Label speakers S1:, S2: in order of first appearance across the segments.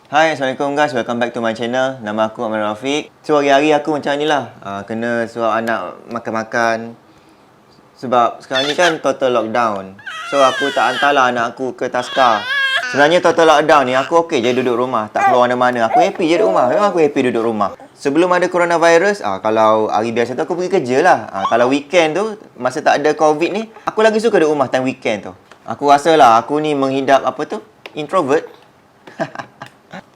S1: Hai, Assalamualaikum guys. Welcome back to my channel. Nama aku Ahmad Rafiq. So, hari-hari aku macam ni lah. Kena suruh anak makan-makan. Sebab sekarang ni kan total lockdown. So, aku tak hantarlah anak aku ke taska. Sebenarnya total lockdown ni, aku okey je duduk rumah. Tak keluar mana-mana. Aku happy je duduk rumah. Memang aku happy duduk rumah. Sebelum ada coronavirus, kalau hari biasa tu aku pergi kerja lah. Kalau weekend tu, masa tak ada COVID ni, aku lagi suka duduk rumah time weekend tu. Aku rasa lah aku ni menghidap apa tu? Introvert.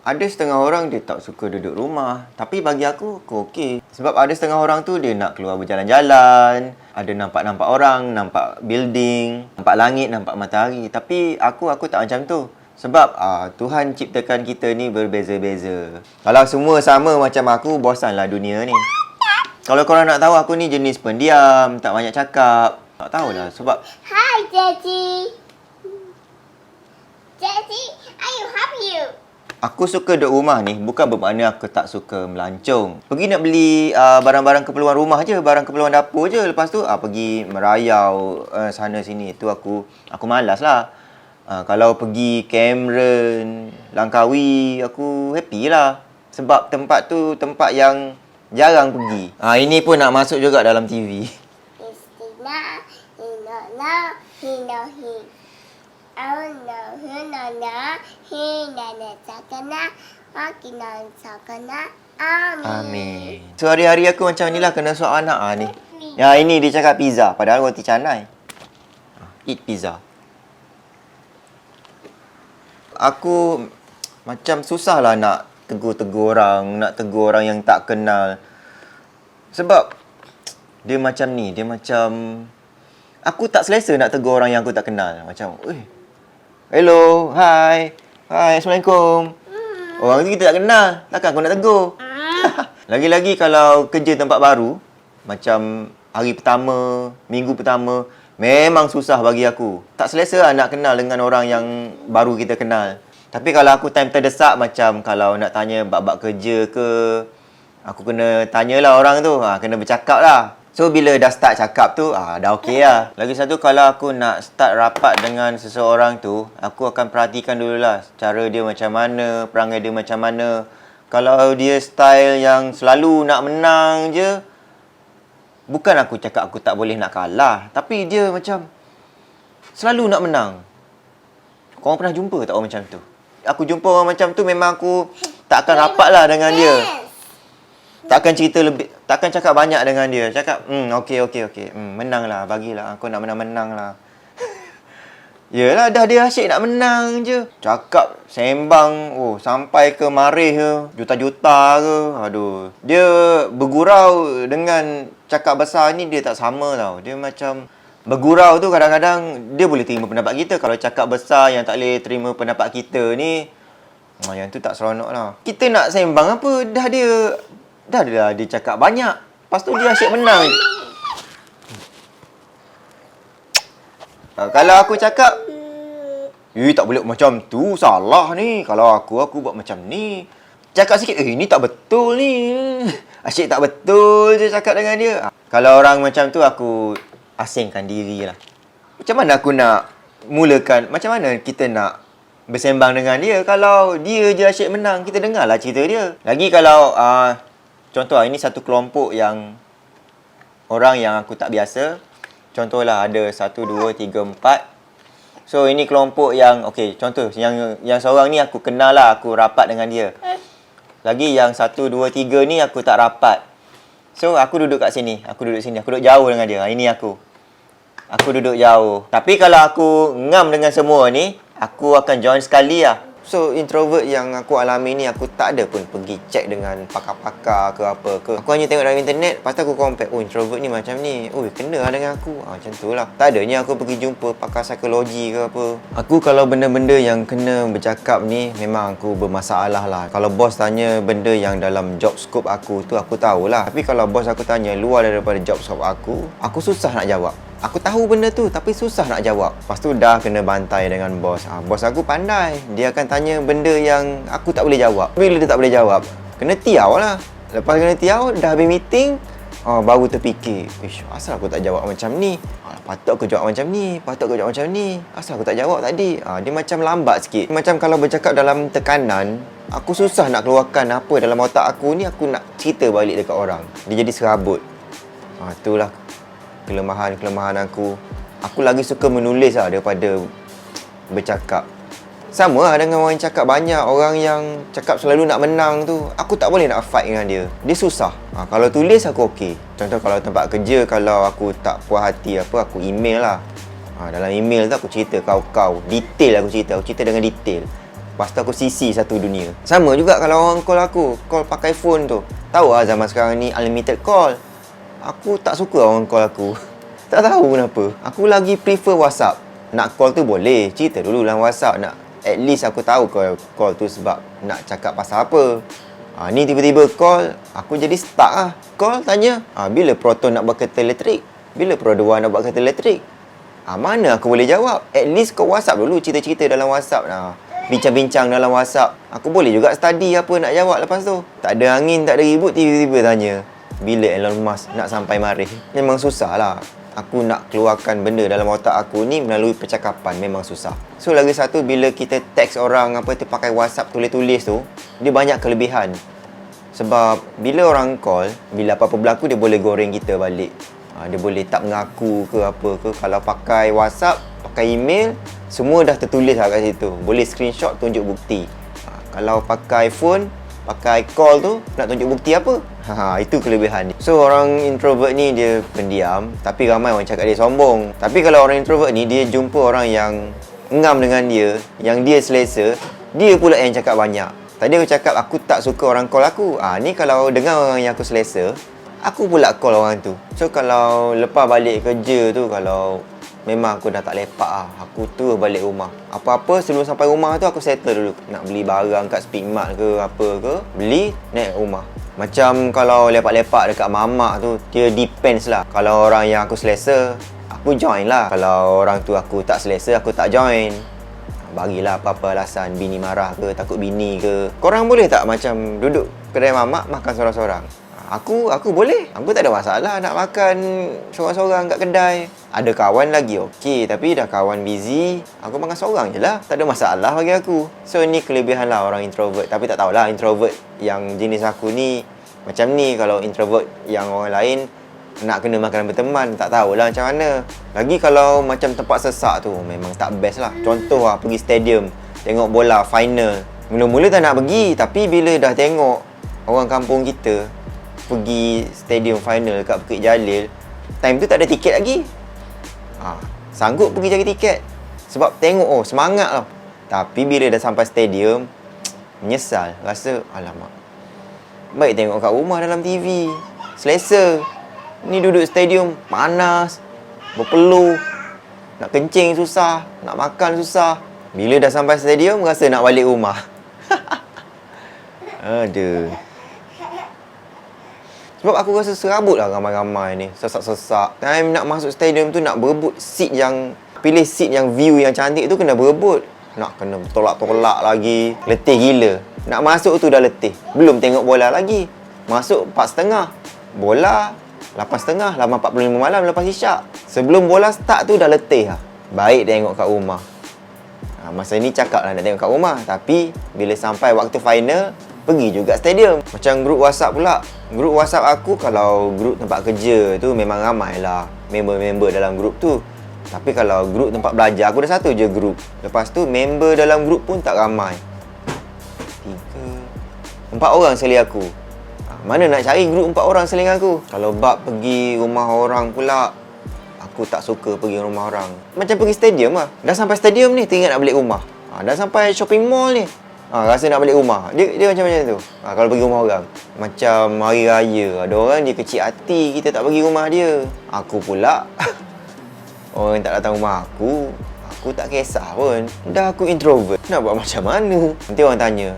S1: Ada setengah orang dia tak suka duduk rumah. Tapi bagi aku okey. Sebab ada setengah orang tu dia nak keluar berjalan-jalan. Ada nampak-nampak orang, nampak building, nampak langit, nampak matahari. Tapi aku tak macam tu. Sebab Tuhan ciptakan kita ni berbeza-beza. Kalau semua sama macam aku, bosanlah dunia ni. Kalau korang nak tahu aku ni jenis pendiam, tak banyak cakap. Tak tahulah sebab...
S2: Hi, Daddy. Daddy, I help you.
S1: Aku suka duduk rumah ni bukan bermakna aku tak suka melancong. Pergi nak beli barang-barang keperluan rumah je, barang keperluan dapur je. Lepas tu pergi merayau sana sini. Tu aku malas lah. Kalau pergi Cameron, Langkawi, aku happy lah. Sebab tempat tu tempat yang jarang pergi. Ini pun nak masuk juga dalam TV.
S2: Istina, Inona, Hinohi. Oh no, Hinona, Hinana Sakana, Akina Sakana, Amin.
S1: Amin. So hari-hari aku macam ni lah kena suap anak ni. Ya ini dia cakap pizza. Padahal roti canai. Eat pizza. Aku macam susah lah nak tegur-tegur orang. Nak tegur orang yang tak kenal. Sebab dia macam ni. Dia macam... Aku tak selesa nak tegur orang yang aku tak kenal. Macam, hello, hi, Assalamualaikum. Orang tu kita tak kenal. Takkan aku nak tegur? Lagi-lagi kalau kerja tempat baru, macam hari pertama, minggu pertama, memang susah bagi aku. Tak selesa lah nak kenal dengan orang yang baru kita kenal. Tapi kalau aku time terdesak, macam kalau nak tanya bab-bab kerja ke, aku kena tanyalah orang tu. Kena bercakap lah. So, bila dah start cakap tu, dah okey lah. Lagi satu, kalau aku nak start rapat dengan seseorang tu, aku akan perhatikan dululah cara dia macam mana, perangai dia macam mana. Kalau dia style yang selalu nak menang je, bukan aku cakap aku tak boleh nak kalah. Tapi dia macam selalu nak menang. Korang pernah jumpa tak orang macam tu? Aku jumpa orang macam tu, memang aku tak akan rapat lah dengan dia. Takkan cerita lebih, takkan cakap banyak dengan dia. Cakap, okey. Menang lah, bagilah. Aku nak menang lah. Yelah, dah dia asyik nak menang je. Cakap, sembang, sampai ke marih ke, juta-juta ke. Aduh. Dia bergurau dengan cakap besar ni, dia tak sama tau. Dia macam, bergurau tu kadang-kadang, dia boleh terima pendapat kita. Kalau cakap besar yang tak boleh terima pendapat kita ni, yang tu tak seronok lah. Kita nak sembang apa, Dah dia cakap banyak. Lepas tu dia asyik menang. Kalau aku cakap, tak boleh macam tu. Salah ni. Kalau aku buat macam ni. Cakap sikit, ni tak betul ni. Asyik tak betul je cakap dengan dia. Kalau orang macam tu, aku asingkan diri lah. Macam mana aku nak mulakan, macam mana kita nak bersembang dengan dia? Kalau dia je asyik menang, kita dengarlah cerita dia. Lagi kalau... contoh ini satu kelompok yang orang yang aku tak biasa. Contohlah ada 1, 2, 3, 4. So ini kelompok yang contoh yang seorang ni aku kenal lah, aku rapat dengan dia. Lagi yang 1, 2, 3 ni aku tak rapat. So aku duduk kat sini, aku duduk jauh dengan dia. Ini aku duduk jauh. Tapi kalau aku ngam dengan semua ni, aku akan join sekali lah. So, introvert yang aku alami ni, aku tak ada pun pergi check dengan pakar-pakar ke apa ke. Aku hanya tengok dalam internet, lepas tu aku compare, introvert ni macam ni. Kena lah dengan aku. Macam tu lah. Tak adanya aku pergi jumpa pakar psikologi ke apa. Aku kalau benda-benda yang kena bercakap ni, memang aku bermasalah lah. Kalau bos tanya benda yang dalam job scope aku tu, aku tahulah. Tapi kalau bos aku tanya luar daripada job scope aku susah nak jawab. Aku tahu benda tu tapi susah nak jawab. Lepas tu dah kena bantai dengan bos. Bos aku pandai. Dia akan tanya benda yang aku tak boleh jawab. Bila dia tak boleh jawab, kena tiaw lah. Lepas kena tiaw, dah habis meeting, baru terfikir, asal aku tak jawab macam ni? Patut aku jawab macam ni, patut aku jawab macam ni. Asal aku tak jawab tadi? Dia macam lambat sikit. Macam kalau bercakap dalam tekanan, aku susah nak keluarkan apa dalam otak aku ni, aku nak cerita balik dekat orang. Dia jadi serabut. Itulah kelemahan aku. Aku lagi suka menulis daripada bercakap. Sama dengan orang yang cakap banyak. Orang yang cakap selalu nak menang tu, aku tak boleh nak fight dengan dia. Dia susah. Kalau tulis aku okey. Contoh kalau tempat kerja, kalau aku tak puas hati apa, aku email lah. Dalam email tu aku cerita kau-kau. Detail aku cerita dengan detail. Lepas tu aku CC satu dunia. Sama juga kalau orang call aku, call pakai phone tu. Tahu zaman sekarang ni unlimited call. Aku tak suka orang call aku. Tak tahu kenapa. Aku lagi prefer WhatsApp. Nak call tu boleh, cerita dulu dalam WhatsApp. At least aku tahu call tu sebab nak cakap pasal apa. Ni tiba-tiba call, aku jadi stuck lah. Call tanya, bila Proton nak buat kereta elektrik? Bila Pro 2 nak buat kereta elektrik? Mana aku boleh jawab? At least kau WhatsApp dulu, cerita-cerita dalam WhatsApp. Bincang-bincang dalam WhatsApp. Aku boleh juga study apa nak jawab lepas tu. Tak ada angin, tak ada ribut, tiba-tiba tanya, bila Elon Musk nak sampai mari? Memang susah lah. Aku nak keluarkan benda dalam otak aku ni melalui percakapan, memang susah. So lagi satu, bila kita teks orang pakai WhatsApp tulis-tulis tu, dia banyak kelebihan. Sebab bila orang call, bila apa-apa berlaku, dia boleh goreng kita balik. Dia boleh tak mengaku ke apa ke. Kalau pakai WhatsApp, pakai email, semua dah tertulis kat situ. Boleh screenshot, tunjuk bukti. Kalau pakai phone, pakai call tu, nak tunjuk bukti apa? Itu kelebihan dia. So orang introvert ni dia pendiam, tapi ramai orang cakap dia sombong. Tapi kalau orang introvert ni, dia jumpa orang yang ngam dengan dia, yang dia selesa, dia pula yang cakap banyak. Tadi aku cakap aku tak suka orang call aku. Ni kalau dengar orang yang aku selesa, aku pula call orang tu. So kalau lepas balik kerja tu, kalau memang aku dah tak lepak aku terus balik rumah. Apa-apa sebelum sampai rumah tu aku settle dulu. Nak beli barang kat Speedmart ke apa ke, beli, naik rumah. Macam kalau lepak-lepak dekat mamak tu, dia depends lah. Kalau orang yang aku selesa, aku join lah. Kalau orang tu aku tak selesa, aku tak join. Bagilah apa-apa alasan, bini marah ke, takut bini ke. Korang boleh tak macam duduk kedai mamak, makan sorang-sorang? Aku boleh. Aku tak ada masalah nak makan sorang-sorang kat kedai. Ada kawan lagi okey, tapi dah kawan busy, aku makan seorang je lah. Tak ada masalah bagi aku. So ni kelebihan lah orang introvert. Tapi tak tahulah introvert yang jenis aku ni macam ni. Kalau introvert yang orang lain nak kena makan berteman, tak tahulah macam mana. Lagi kalau macam tempat sesak tu, memang tak best lah. Contoh lah, pergi stadium, tengok bola final. Mula-mula tak nak pergi, tapi bila dah tengok orang kampung kita pergi stadium final kat Bukit Jalil, time tu tak ada tiket lagi. Sanggup pergi cari tiket sebab tengok semangat lah. Tapi bila dah sampai stadium, menyesal. Rasa alamak, baik tengok kat rumah dalam TV, selesa. Ni duduk stadium panas, berpeluh, nak kencing susah, nak makan susah. Bila dah sampai stadium, rasa nak balik rumah. Aduh. Sebab aku rasa serabut lah ramai-ramai ni. Sesak-sesak. Time nak masuk stadium tu, nak berebut seat yang, pilih seat yang view yang cantik tu, kena berebut. Nak kena tolak-tolak lagi. Letih gila. Nak masuk tu dah letih. Belum tengok bola lagi. Masuk 4.30. Bola 8.30. 8.45 malam lepas isyak. Sebelum bola start tu dah letih lah. Baik tengok kat rumah. Masa ni cakap lah nak tengok kat rumah. Tapi bila sampai waktu final, pergi juga stadium. Macam grup WhatsApp pula. Grup WhatsApp aku, kalau grup tempat kerja tu memang ramai lah member-member dalam grup tu. Tapi kalau grup tempat belajar, aku dah satu je grup. Lepas tu member dalam grup pun tak ramai. 4 orang seling aku. Mana nak cari grup 4 orang seling aku? Kalau bab pergi rumah orang pula, aku tak suka pergi rumah orang. Macam pergi stadium lah. Dah sampai stadium ni, teringat nak balik rumah. Dah sampai shopping mall ni, rasa nak balik rumah. Dia macam tu. Kalau pergi rumah orang, macam hari raya, ada orang dia kecil hati kita tak pergi rumah dia. Aku pula orang yang tak datang rumah aku tak kisah pun. Dah aku introvert, nak buat macam mana? Nanti orang tanya,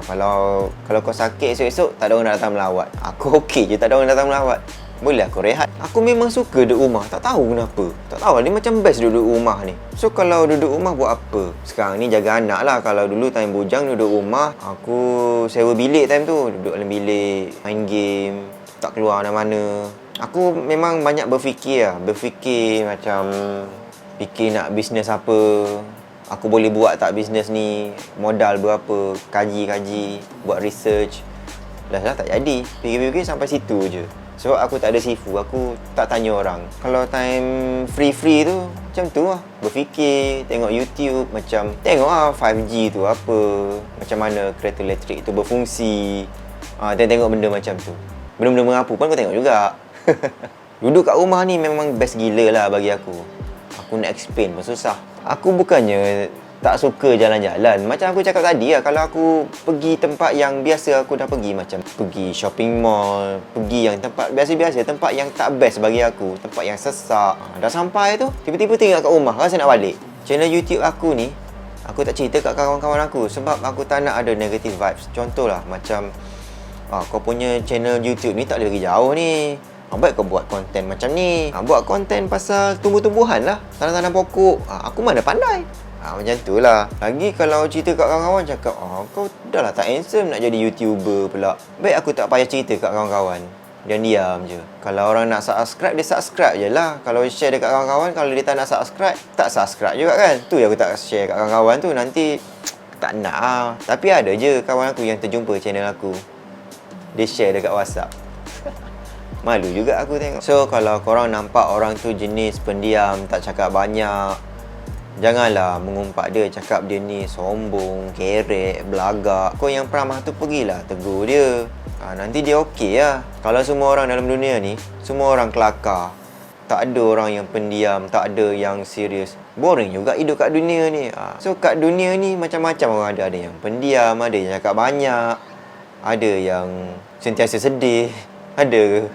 S1: kalau kau sakit esok-esok tak ada orang nak datang melawat. Aku okey je tak ada orang datang melawat. Boleh aku rehat. Aku memang suka duduk rumah. Tak tahu kenapa. Tak tahu, dia macam best duduk rumah ni. So kalau duduk rumah buat apa? Sekarang ni jaga anak lah. Kalau dulu time bujang duduk rumah, aku sewa bilik time tu. Duduk dalam bilik, main game, tak keluar mana-mana. Aku memang banyak berfikir lah. Berfikir macam fikir nak bisnes apa. Aku boleh buat tak bisnes ni? Modal berapa? Kaji-kaji, buat research. Dah tak jadi. Fikir-fikir sampai situ je. Sebab aku tak ada sifu, aku tak tanya orang. Kalau time free-free tu, macam tu lah. Berfikir, tengok YouTube, macam tengok lah 5G tu apa, macam mana kereta elektrik tu berfungsi. Tengok benda macam tu. Benda-benda mengapu pun aku tengok juga. Duduk kat rumah ni memang best gila lah bagi aku. Aku nak explain pun susah. Aku bukannya tak suka jalan-jalan. Macam aku cakap tadi lah, kalau aku pergi tempat yang biasa aku dah pergi, macam pergi shopping mall, pergi yang tempat biasa-biasa, tempat yang tak best bagi aku, tempat yang sesak. Dah sampai tu, tiba-tiba tinggal kat rumah, rasa nak balik. Channel YouTube aku ni, aku tak cerita kat kawan-kawan aku sebab aku tak nak ada negative vibes. Contohlah macam kau punya channel YouTube ni tak boleh pergi jauh ni. Baik kau buat konten macam ni. Buat konten pasal tumbuh-tumbuhan lah, tanam-tanam pokok. Aku mana pandai. Macam tu lah. Lagi kalau cerita kat kawan-kawan cakap, kau dah lah tak handsome nak jadi YouTuber pula. Baik aku tak payah cerita kat kawan-kawan. Diam-diam je. Kalau orang nak subscribe, dia subscribe je lah. Kalau share dekat kawan-kawan, kalau dia tak nak subscribe, tak subscribe juga kan. Tu yang aku tak share kat kawan-kawan tu. Nanti tak nak lah. Tapi ada je kawan aku yang terjumpa channel aku, dia share dekat WhatsApp. Malu juga aku tengok. So kalau korang nampak orang tu jenis pendiam, tak cakap banyak, janganlah mengumpat dia, cakap dia ni sombong, kerek, belagak. Kau yang peramah tu pergilah tegur dia. Nanti dia okey lah. Kalau semua orang dalam dunia ni, semua orang kelakar, tak ada orang yang pendiam, tak ada yang serius, boring juga hidup kat dunia ni. So kat dunia ni macam-macam orang ada. Ada yang pendiam, ada yang cakap banyak, ada yang sentiasa sedih, ada